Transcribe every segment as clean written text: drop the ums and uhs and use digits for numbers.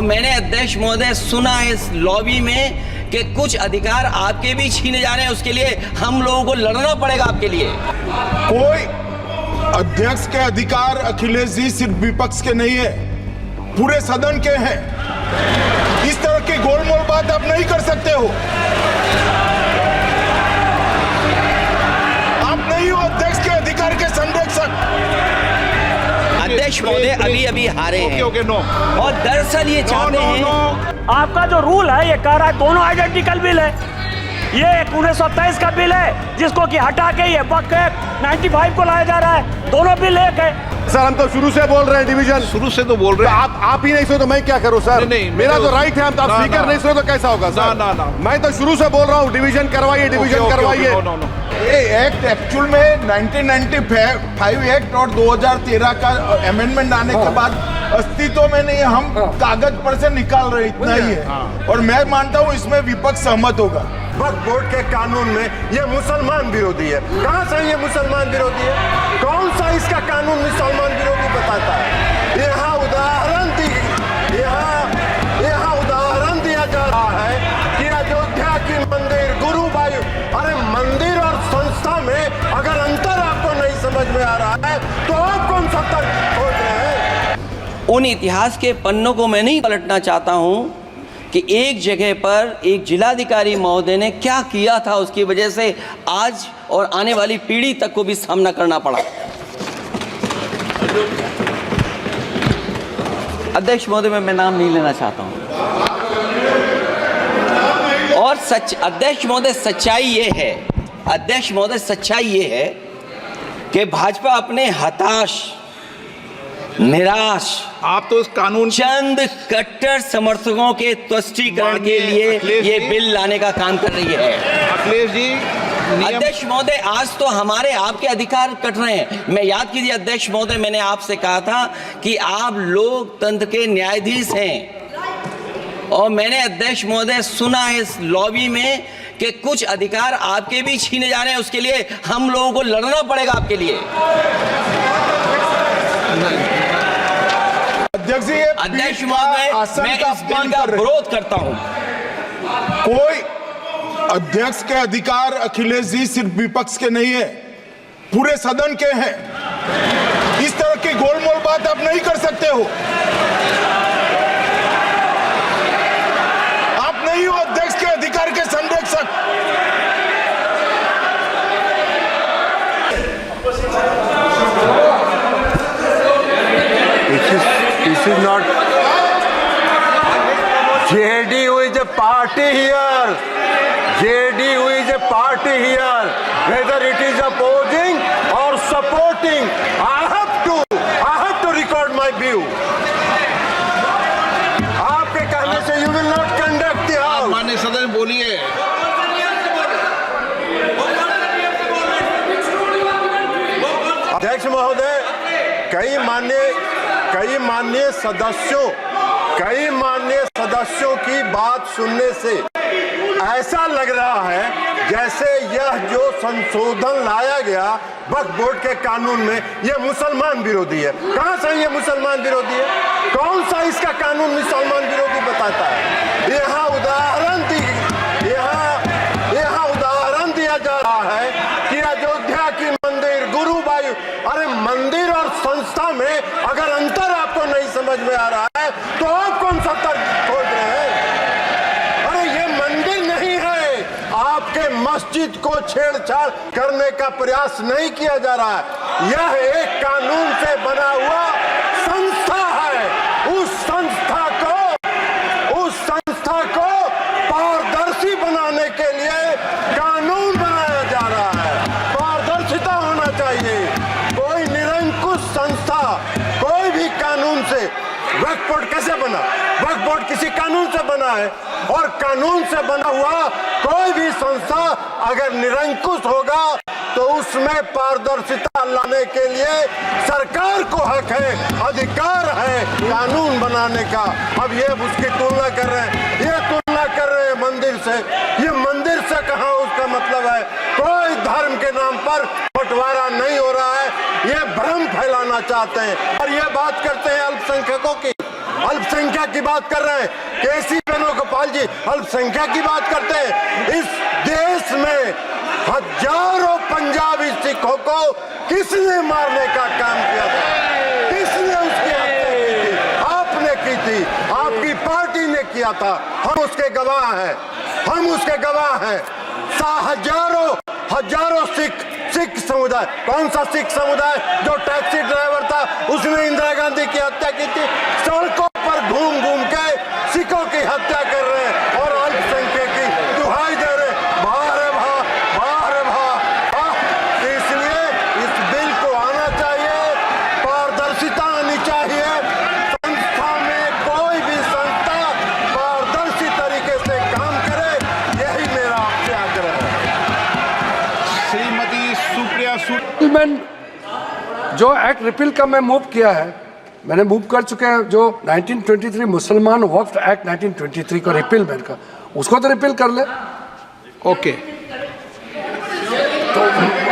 और मैंने अध्यक्ष महोदय सुना इस लॉबी में कि कुछ अधिकार आपके भी छीने जा रहे हैं, उसके लिए हम लोगों को लड़ना पड़ेगा आपके लिए। कोई अध्यक्ष के अधिकार अखिलेश जी सिर्फ विपक्ष के नहीं है, पूरे सदन के हैं। इस तरह की गोलमोल बात आप नहीं कर सकते हो। आप नहीं हो अध्यक्ष के अधिकार के संरक्षक। अध्यक्ष महोदय अभी हारे हैं और दरअसल ये चाहते हैं। आपका जो रूल है ये कह रहा है दोनों आइडेंटिकल बिल है। ये 1927 का बिल है जिसको कि हटा के ये वक्त 95 को लाया जा रहा है। दोनों बिल एक है। सर हम तो शुरू से बोल रहे हैं डिवीजन, शुरू से तो बोल रहे हैं। आप ही नहीं सो तो मैं क्या करूं सर? नहीं, मेरा तो राइट है। आप स्पीकर नहीं सो तो कैसा होगा सर? ना। मैं तो शुरू से बोल रहा हूं डिवीजन करवाइए, डिवीजन करवाइए। ये एक्ट एक्चुअल में 1995 एक्ट और 2013 का अमेंडमेंट आने के बाद अस्तित्व में नहीं, हम कागज पर से निकाल रहे, इतना ही है। और मैं मानता हूँ इसमें विपक्ष सहमत होगा। वक्फ बोर्ड के कानून में ये मुसलमान विरोधी है। कहां से ये मुसलमान विरोधी है? कौन सा इसका कानून मुसलमान विरोधी बताता है? यहाँ उदाहरण दिया जा रहा है कि अयोध्या की मंदिर गुरुबाई, अरे मंदिर और संस्था में अगर अंतर आपको नहीं समझ में आ रहा है तो आप कौन सा तर्क खोज रहे हैं? उन इतिहास के पन्नों को मैं नहीं पलटना चाहता हूं कि एक जगह पर एक जिलाधिकारी महोदय ने क्या किया था, उसकी वजह से आज और आने वाली पीढ़ी तक को भी सामना करना पड़ा। अध्यक्ष महोदय मैं नाम नहीं लेना चाहता हूं। और अध्यक्ष महोदय सच्चाई ये है कि भाजपा अपने हताश, निराश, आप तो इस कानून चंद कट्टर समर्थकों के तुष्टीकरण के लिए ये बिल लाने का काम कर रही है। अखिलेश जी अध्यक्ष महोदय आज तो हमारे आपके अधिकार कट रहे हैं। मैं याद कीजिए अध्यक्ष महोदय, मैंने आपसे कहा था कि आप लोकतंत्र के न्यायाधीश हैं और मैंने अध्यक्ष महोदय सुना इस लॉबी में कि कुछ अधिकार आपके भी छीने जा रहे हैं, उसके लिए हम लोगों को लड़ना पड़ेगा आपके लिए। अध्यक्ष महोदय मैं इस बिल का विरोध करता हूं। कोई अध्यक्ष के अधिकार अखिलेश जी सिर्फ विपक्ष के नहीं है, पूरे सदन के हैं। इस तरह की गोलमोल बात आप नहीं कर सकते हो। आप नहीं हो अध्यक्ष के अधिकार के संरक्षक। This is not JDU is a party here. JDU is a party here. Whether it is opposing or supporting, I have to record my view. आपके कहने से you will not conduct the house. माननीय सदन बोलिए। अध्यक्ष महोदय, कई माननीय सदस्यों की बात सुनने से ऐसा लग रहा है जैसे यह जो संशोधन लाया गया वक्फ बोर्ड के कानून में यह मुसलमान विरोधी है। कहां से ये मुसलमान विरोधी है? कौन सा इसका कानून मुसलमान विरोधी बताता है? यहाँ उदाहरण दिया जा रहा है कि अयोध्या की मंदिर गुरुबाई, अरे मंदिर और संस्था में अगर अंतर आपको नहीं समझ में आ रहा है तो आप कौन सा तर्क खोज रहे हैं? अरे ये मंदिर नहीं है। आपके मस्जिद को छेड़छाड़ करने का प्रयास नहीं किया जा रहा है। यह एक कानून से बना हुआ संस्था है। उस संस्था को पारदर्शी बनाने के लिए कानून बनाया जा रहा है। पारदर्शिता होना चाहिए। कोई निरंकुश संस्था कोई भी कानून से, वक्फ बोर्ड कैसे बना? वक्फ बोर्ड किसी कानून से बना है और कानून से बना हुआ कोई भी संस्था अगर निरंकुश होगा तो उसमें पारदर्शिता लाने के लिए सरकार को हक है, अधिकार है कानून बनाने का। अब ये उसकी तुलना कर रहे हैं मंदिर से। ये मंदिर से कहाँ उसका मतलब है? कोई धर्म के नाम पर बंटवारा नहीं हो रहा है। ये भ्रम फैलाना चाहते हैं और ये बात करते हैं अल्पसंख्यकों की। अल्पसंख्यक की बात कर रहे हैं। केसी वेणुगोपाल जी अल्पसंख्यक की बात करते हैं। इस देश में हजारों पंजाबी सिखों को किसने मारने का काम किया था? किसने उसकी हत्या की थी? आपने की थी, आपकी पार्टी ने किया था। हम उसके गवाह हैं, हम उसके गवाह हैं। हजारों सिख समुदाय, कौन सा सिख समुदाय जो टैक्सी ड्राइवर था उसने इंदिरा गांधी की हत्या की थी? सड़कों पर घूम घूम के सिखों की हत्या कर रहे हैं और अल्पसंख्यक की दुहाई दे रहे हैं। बाहर इसलिए इस बिल को आना चाहिए, पारदर्शिता आनी चाहिए। संस्था में कोई भी संस्था पारदर्शी तरीके से काम करे, यही मेरा आपसे आग्रह है। श्रीमती सुप्रिया रिपीलमेंट जो एक्ट रिपील का मैं मूव किया है, मैंने मूव कर चुके हैं। जो 1923 मुसलमान वक्फ एक्ट 1923 का रिपीलमेंट का, उसको तो रिपील कर ले। ओके,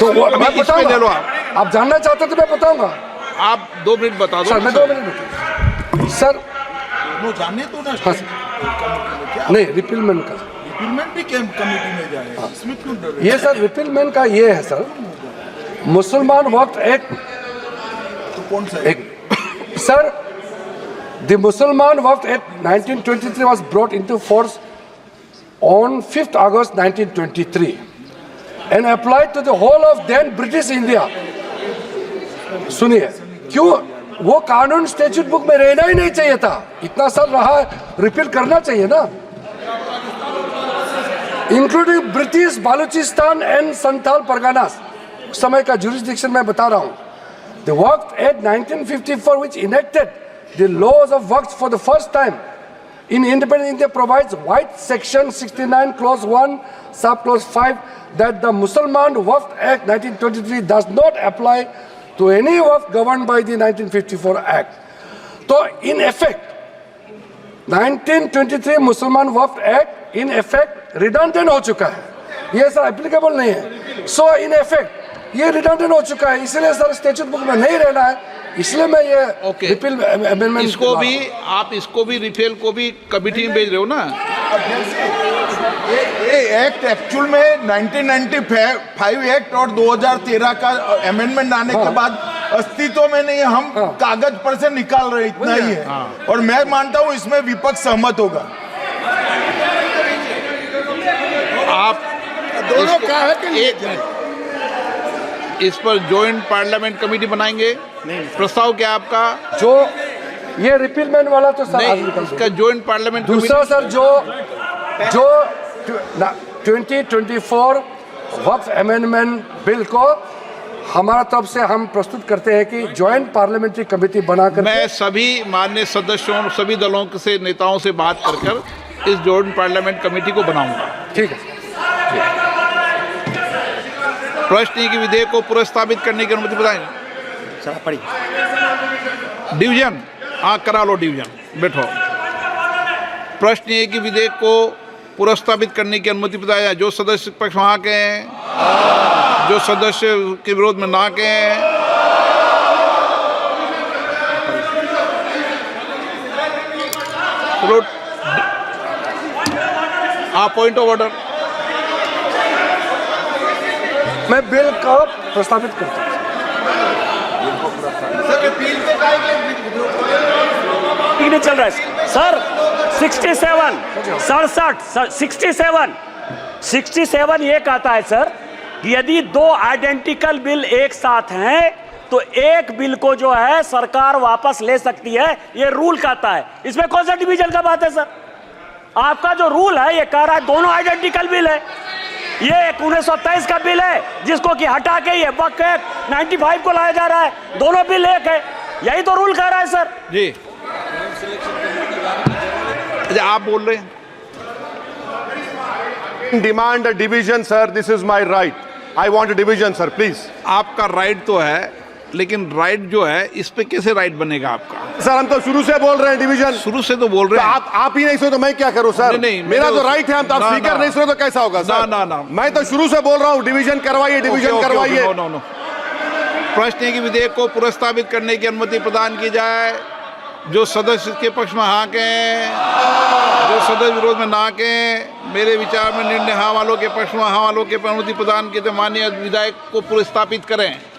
तो वो मैं इस पे ले लो बताऊंगा। आप जानना चाहते तो मैं बताऊंगा। आप 2 मिनट बता दो सर मैं 2 मिनट सर वो जाने तो ना हाँ नहीं, रिपीलमेंट का रिपीलमेंट भी कमेटी में जाए, इसमें क्यों डर रहे हैं? ये सर रिपीलमेंट का ये है सर, मुसलमान वक्फ एक्ट तो कौन सा एक sir, the Mussalman Waqf Act 1923 was brought into force on 5th August 1923 and applied to the whole of then British India. सुनिए, क्यों वो कानून स्टैट्यूट बुक में रहना ही नहीं चाहिए था? इतना साल रहा, रिपील करना चाहिए ना। Including British Baluchistan and Santhal Parganas, उस समय का जुरिस्डिक्शन मैं बता रहा हूँ। The Waqf Act 1954, which enacted the laws of Waqf for the first time in independent India, provides white section 69 clause 1 subclause 5 that the Mussalman Waqf Act 1923 does not apply to any Waqf governed by the 1954 Act. So in effect 1923 मुसलमान वक्फ act in effect redundant हो चुका है, ये sir applicable नहीं है। सो in effect ये redundant हो चुका है, इसलिए सर स्टैट्यूट बुक में नहीं रहना है, इसलिए मैं ये रिपील अमेंडमेंट इसको भी, आप इसको भी रिपेल को भी कमेटी में भेज रहे हो ना? ये एक्ट एक्चुअल में 1995 एक्ट और 2013 का अमेंडमेंट आने के बाद अस्तित्व में नहीं, हम कागज पर से निकाल रहे, इतना ही है। और मैं मानता हूँ इसमें विपक्ष सहमत होगा। आप दोनों का है कि नहीं? एक मिनट, इस पर जॉइंट पार्लियामेंट कमेटी बनाएंगे? प्रस्ताव क्या आपका? जो ये रिपीलमेंट वाला तो सर नहीं, इसका जॉइंट पार्लियामेंट दूसरा सर जो 2024 वक्फ अमेंडमेंट बिल को हमारा तरफ से हम प्रस्तुत करते हैं कि ज्वाइंट पार्लियामेंट्री कमेटी बनाकर मैं सभी माननीय सदस्यों, सभी दलों से नेताओं से बात कर इस जॉइंट पार्लियामेंट कमेटी को बनाऊंगा। ठीक है। प्रश्न की विधेयक को पुनर्स्थापित करने की अनुमति बताएंगे? डिवीजन, हाँ करा लो डिवीजन, बैठो। प्रश्न ये कि विधेयक को पुनर्स्थापित करने की अनुमति बताया जाए। जो सदस्य पक्ष वहाँ के हैं, जो सदस्य के विरोध में ना के हैं, पॉइंट ऑफ ऑर्डर। मैं बिल को प्रस्तावित करता हूँ। नहीं चल रहा है सर। 67 ये कहता है सर कि यदि 2 आइडेंटिकल बिल एक साथ हैं तो एक बिल को जो है सरकार वापस ले सकती है, ये रूल कहता है। इसमें कौन सा डिवीजन का बात है सर? आपका जो रूल है ये कह रहा है दोनों आइडेंटिकल बिल है। ये 1923 का बिल है जिसको कि हटा के ये वक्फ एक्ट 95 को लाया जा रहा है, दोनों बिल एक है, यही तो रूल कह रहा है सर जी। अच्छा आप बोल रहे हैं? Demand a division sir, this is my right, I want a division sir please. आपका राइट तो है, लेकिन राइट जो है इस पे कैसे राइट बनेगा आपका? सर हम तो शुरू से बोल रहे हैं डिवीजन। शुरू से तो बोल रहे हैं। आप ही नहीं सुने तो मैं क्या करूं सर? नहीं, मेरा तो राइट है, हम तो आप स्पीकर नहीं सुने तो कैसा होगा सर? ना। मैं तो शुरू से बोल रहा हूं डिवीजन करवाइए, डिवीजन करवाइए। नो। प्रश्न है कि विधेयक को पुनर्स्थापित करने की अनुमति प्रदान की जाए। जो सदस्य के पक्ष में हाँ के, जो सदस्य विरोध में ना के, मेरे विचार में निर्णय हाँ वालों के पक्ष में हाँ वालों के अनुमति प्रदान की तो माननीय विधायक को पुरस्तापित करें।